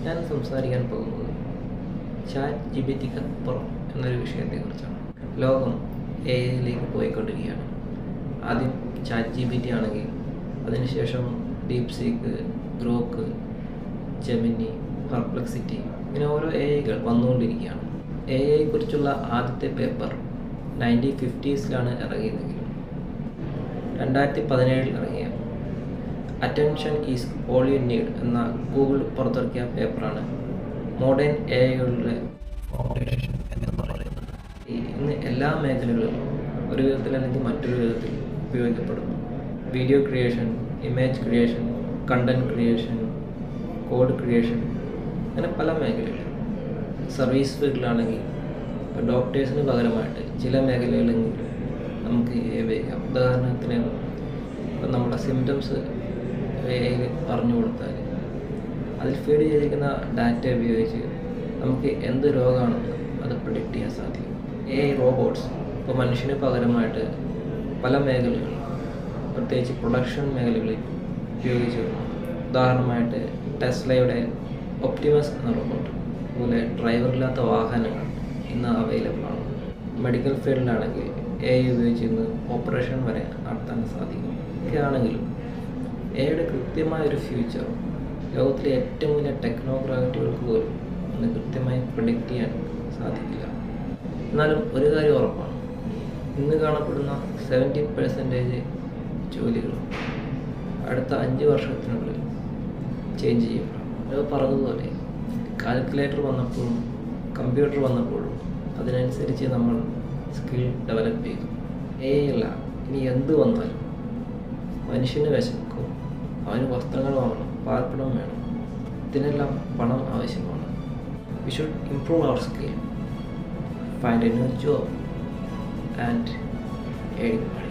ഞാൻ സംസാരിക്കാൻ പോകുന്നത് ചാറ്റ് ജിപിടിക്കപ്പുറം എന്നൊരു വിഷയത്തെക്കുറിച്ചാണ്. ലോകം എഐയിലേക്ക് പോയിക്കൊണ്ടിരിക്കുകയാണ്. ആദ്യം ചാറ്റ് ജിപിടി ആണെങ്കിൽ അതിനുശേഷം ഡീപ്സീക്ക്, ഗ്രോക്ക്, ജെമിനി, പെർപ്ലക്സിറ്റി, ഇങ്ങനെ ഓരോ എഐകൾ വന്നുകൊണ്ടിരിക്കുകയാണ്. എഐയെക്കുറിച്ചുള്ള ആദ്യത്തെ പേപ്പർ 1950s ഇറങ്ങിയതെങ്കിലും 2017 ഇറങ്ങിയ attention is all you need എന്ന ഗൂഗിൾ പുറത്തിറക്കിയ പേപ്പറാണ് മോഡേൺ എഐകളുടെ ഫൗണ്ടേഷൻ എന്ന് പറയുന്നത്. ഇന്ന് എല്ലാ മേഖലകളിലും ഒരു വിധത്തിൽ അല്ലെങ്കിൽ മറ്റൊരു വിധത്തിൽ ഉപയോഗിക്കപ്പെടുന്നു. Video creation, image creation, content creation, code creation, അങ്ങനെ പല മേഖലകളിലും. സർവീസ് ഫീൽഡിലാണെങ്കിൽ ഇപ്പോൾ ഡോക്ടേഴ്സിന് പകരമായിട്ട് ചില മേഖലകളെങ്കിലും നമുക്ക് ഉപയോഗിക്കാം. ഉദാഹരണത്തിന് ഇപ്പം നമ്മുടെ സിംറ്റംസ് എഐയിൽ പറഞ്ഞു കൊടുത്താൽ അതിൽ ഫീഡ് ചെയ്തിരിക്കുന്ന ഡാറ്റ ഉപയോഗിച്ച് നമുക്ക് എന്ത് രോഗമാണെന്ന് അത് പ്രിഡിക്റ്റ് ചെയ്യാൻ സാധിക്കും. എഐ റോബോട്ട്സ് ഇപ്പോൾ മനുഷ്യന് പകരമായിട്ട് പല മേഖലകളിൽ, പ്രത്യേകിച്ച് പ്രൊഡക്ഷൻ മേഖലകളിൽ ഉപയോഗിച്ച് വരുന്നു. ഉദാഹരണമായിട്ട് ടെസ്ലയുടെ ഒപ്റ്റിമസ് എന്ന റോബോട്ട്, അതുപോലെ ഡ്രൈവറില്ലാത്ത വാഹനങ്ങൾ ഇന്ന് അവൈലബിൾ ആണ്. മെഡിക്കൽ ഫീൽഡിലാണെങ്കിൽ എഐ ഉപയോഗിച്ച് ഇന്ന് ഓപ്പറേഷൻ വരെ നടത്താൻ സാധിക്കും. ഒക്കെയാണെങ്കിലും എഐയുടെ കൃത്യമായൊരു ഫ്യൂച്ചർ ലോകത്തിലെ ഏറ്റവും വലിയ ടെക്നോക്രാറ്റുകൾക്ക് പോലും ഇന്ന് കൃത്യമായി പ്രിഡിക്റ്റ് ചെയ്യാൻ സാധിക്കില്ല. എന്നാലും ഒരു കാര്യം ഉറപ്പാണ്, ഇന്ന് കാണപ്പെടുന്ന 70% ജോലികളും അടുത്ത 5 വർഷത്തിനുള്ളിൽ ചേഞ്ച് ചെയ്യപ്പെടും. അത് പറഞ്ഞതുപോലെ കാൽക്കുലേറ്റർ വന്നപ്പോഴും കമ്പ്യൂട്ടർ വന്നപ്പോഴും അതിനനുസരിച്ച് നമ്മൾ സ്കിൽ ഡെവലപ്പ് ചെയ്തു. എഐ അല്ല, ഇനി എന്ത് വന്നാലും മനുഷ്യന് വിശക്കും, അവന് വസ്ത്രങ്ങൾ വാങ്ങണം, പാർപ്പിടം വേണം, ഇതിനെല്ലാം പണം ആവശ്യമാണ്. We should improve our skill, find a new job and earn money.